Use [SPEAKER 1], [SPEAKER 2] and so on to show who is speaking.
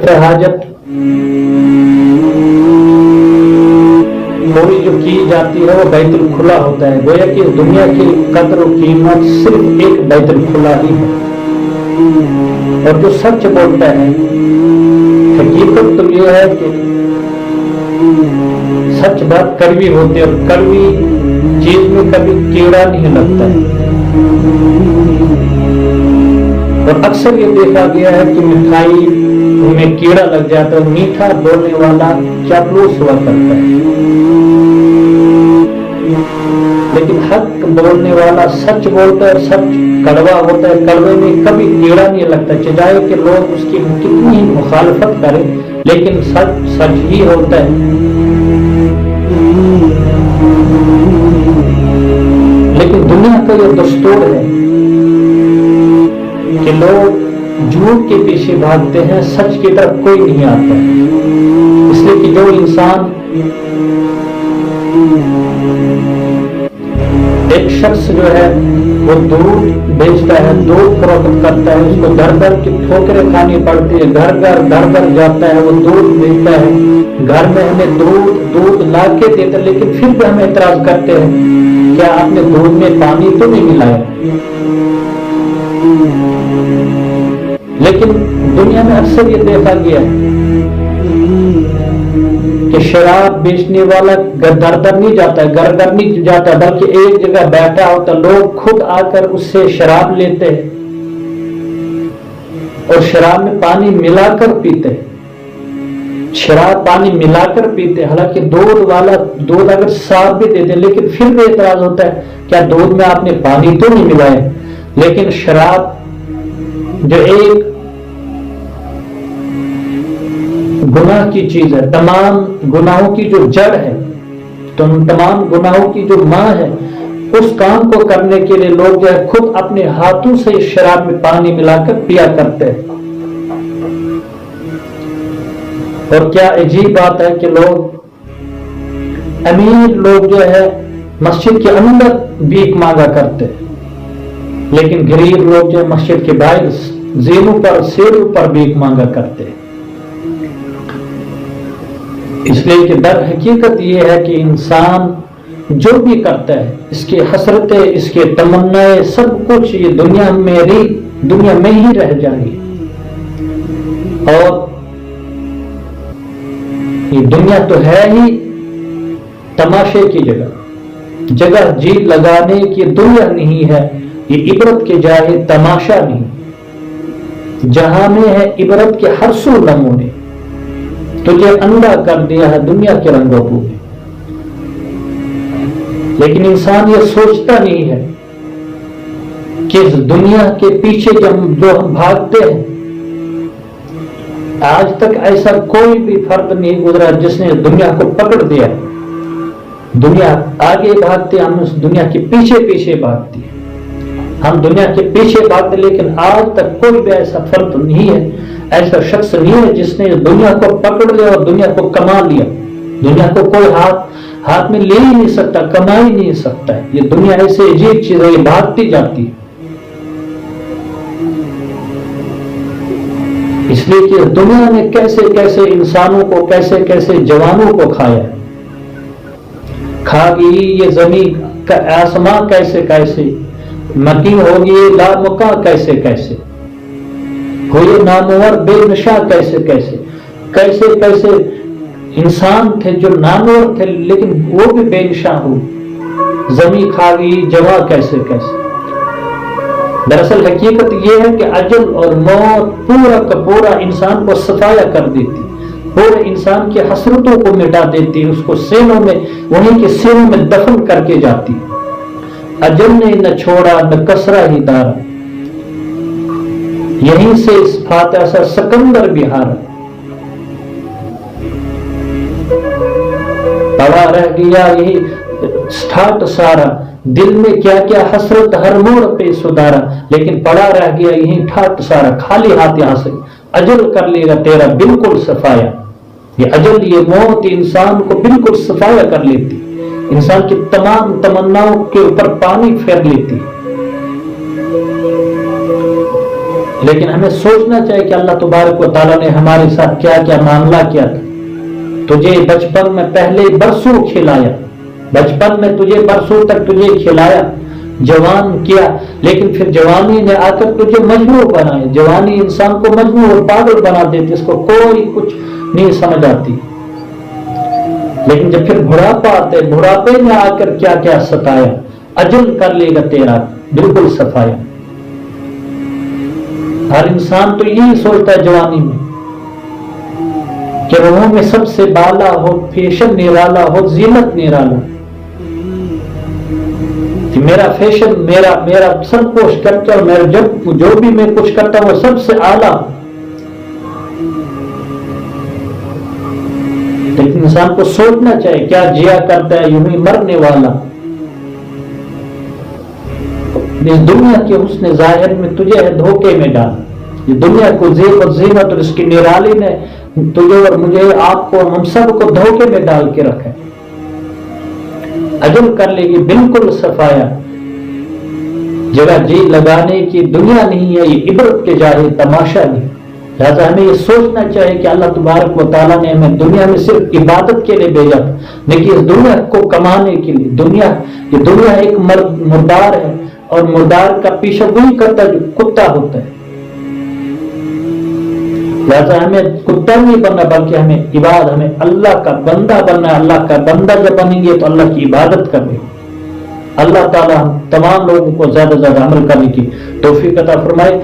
[SPEAKER 1] कदर हाजत कोई जो की जाती है वो बैतुल खुला होता है। गोया कि दुनिया की कदर और कीमत सिर्फ एक बैतुल खुला ही है। और जो सच बोलता है, हकीकत तो ये है कि सच बात कड़वी होती है और कड़वी चीज में कभी कीड़ा नहीं लगता है। और अक्सर ये देखा गया है कि मिठाई में कीड़ा लग जाता है। मीठा बोलने वाला चापलूस हुआ करता है, लेकिन हक बोलने वाला सच बोलता है। सच कड़वा होता है, कड़वे में कभी कीड़ा नहीं लगता। चाहे कि लोग उसकी कितनी मुखालफत करें, लेकिन सच सच ही होता है। लेकिन दुनिया का ये दस्तूर है कि लोग झूठ के पीछे भागते हैं, सच की तरफ कोई नहीं आता है। इसलिए कि जो इंसान, एक शख्स जो है वो दूध बेचता है, दूध फरोख्त करता है, उसको दर दर की ठोकरें खानी पड़ती है, घर घर जाता है, वो दूध बेचता है, घर में हमें दूध ला के देता है, लेकिन फिर भी हम एतराज करते हैं, क्या आपने दूध में पानी तो नहीं मिलाया? लेकिन दुनिया में अक्सर ये देखा गया है कि शराब बेचने वाला दर नहीं जाता है, घर नहीं जाता, बल्कि एक जगह बैठा होता, लोग खुद आकर उससे शराब लेते हैं और शराब में पानी मिलाकर पीते हैं। शराब पानी मिलाकर पीते, हालांकि दूध वाला दूध अगर साफ भी देते, लेकिन फिर भी एतराज होता है, क्या दूध में आपने पानी तो नहीं मिलाया? लेकिन शराब जो एक गुनाह की चीज है, तमाम गुनाहों की जो जड़ है, तो तमाम गुनाहों की जो मां है, उस काम को करने के लिए लोग जो है खुद अपने हाथों से शराब में पानी मिलाकर पिया करते हैं। और क्या अजीब बात है कि लोग, अमीर लोग जो है मस्जिद के अंदर भीख मांगा करते हैं, लेकिन गरीब लोग जो मस्जिद के बाहर ज़ीनों पर शेरों पर भीख मांगा करते हैं। इसलिए कि दर हकीकत यह है कि इंसान जो भी करता है, इसकी हसरतें, इसके तमन्नाएं, सब कुछ ये दुनिया में ही रह जाएगी। और ये दुनिया तो है ही तमाशे की जगह जी लगाने की दुनिया नहीं है, ये इबरत के जाए तमाशा नहीं। जहां में है इबरत के हर सू नमूने, तुझे अंधा कर दिया है दुनिया के रंगों को। लेकिन इंसान ये सोचता नहीं है कि इस दुनिया के पीछे जो हम भागते हैं, आज तक ऐसा कोई भी फर्द नहीं गुजरा जिसने दुनिया को पकड़ दिया। दुनिया आगे भागते, हम उस दुनिया के पीछे भागते हैं, हम दुनिया के पीछे भागते, लेकिन आज तक कोई भी ऐसा फर्द नहीं है, ऐसा शख्स नहीं है जिसने दुनिया को पकड़ लिया और दुनिया को कमा लिया। दुनिया को कोई हाथ में ले ही नहीं सकता, कमा ही नहीं सकता है। ये दुनिया ऐसे अजीब चीज है, ये भागती जाती है। इसलिए कि दुनिया ने कैसे कैसे इंसानों को, कैसे कैसे जवानों को खाया, खा गई ये जमीन का आसमां, कैसे कैसे मकी होगी लामुका, कैसे कैसे हुए नामवर बेनशा, कैसे कैसे कैसे कैसे इंसान थे जो नामवर थे, लेकिन वो भी बेनशा हो, जमी खा गई जवा, कैसे कैसे। दरअसल हकीकत ये है कि अजल और मौत पूरा का पूरा इंसान को सफाया कर देती, पूरे इंसान की हसरतों को मिटा देती, उसको सीनों में, वहीं के सीनों में दफन करके जाती। अजल ने न छोड़ा न कसरा ही दारा, यहीं से इस फातिहा सा सिकंदर भी हारा। पड़ा रह गया यही ठाट सारा, दिल में क्या क्या हसरत हर मोड़ पे सुधारा, लेकिन पड़ा रह गया यही ठाट सारा, खाली हाथ यहां से अजल कर लेगा तेरा बिल्कुल सफाया। ये अजल, ये मौत इंसान को बिल्कुल सफाया कर लेती, इंसान की तमाम तमन्नाओं के ऊपर पानी फेर लेती। لیکن ہمیں سوچنا چاہیے کہ اللہ تبارک و تعالیٰ نے ہمارے ساتھ کیا کیا معاملہ کیا تھا. تجھے بچپن میں پہلے برسوں کھلایا، بچپن میں تجھے برسوں تک تجھے کھلایا، جوان کیا، لیکن پھر جوانی نے آ کر تجھے مجنون بنایا. جوانی انسان کو مجنون اور پاگل بنا دیتی، اس کو کوئی کچھ نہیں سمجھ آتی. لیکن جب پھر بڑھاپا آتا ہے، بڑھاپے میں آ کر کیا کیا ستایا، اجل کر لے گا تیرا بالکل صفایا. ہر انسان تو یہی سوچتا ہے جوانی میں کہ روحوں میں سب سے بالا ہو، فیشن نرالا ہو، زینت نرالا، کہ میرا فیشن، میرا سب کچھ کرتا اور میرا جو بھی میں کچھ کرتا ہوں وہ سب سے اعلیٰ. لیکن انسان کو سوچنا چاہیے کیا جیا کرتا ہے، یوں ہی مرنے والا. اس دنیا کے حسن ظاہر میں تجھے ہے دھوکے میں ڈال. یہ دنیا کو زیب و زینت اور اس کی نرالی نے تجھے اور مجھے، آپ کو، ہم سب کو دھوکے میں ڈال کے رکھا. اجل کر لے گی بالکل صفایا. جگہ جی لگانے کی دنیا نہیں ہے، یہ عبرت کے جائے تماشا نہیں. لہذا ہمیں یہ سوچنا چاہیے کہ اللہ تبارک و تعالیٰ نے ہمیں دنیا میں صرف عبادت کے لیے بھیجا تھا، لیکن اس دنیا کو کمانے کے لیے. یہ دنیا ایک مردار ہے، اور مردار کا پیچھے وہی کرتا ہے جو کتا ہوتا ہے. لہذا ہمیں کتا نہیں بننا، بلکہ ہمیں اللہ کا بندہ بننا ہے. اللہ کا بندہ جب بنیں گے تو اللہ کی عبادت کریں. اللہ تعالیٰ ہم تمام لوگوں کو زیادہ سے زیادہ عمل کرنے کی توفیق عطا فرمائے.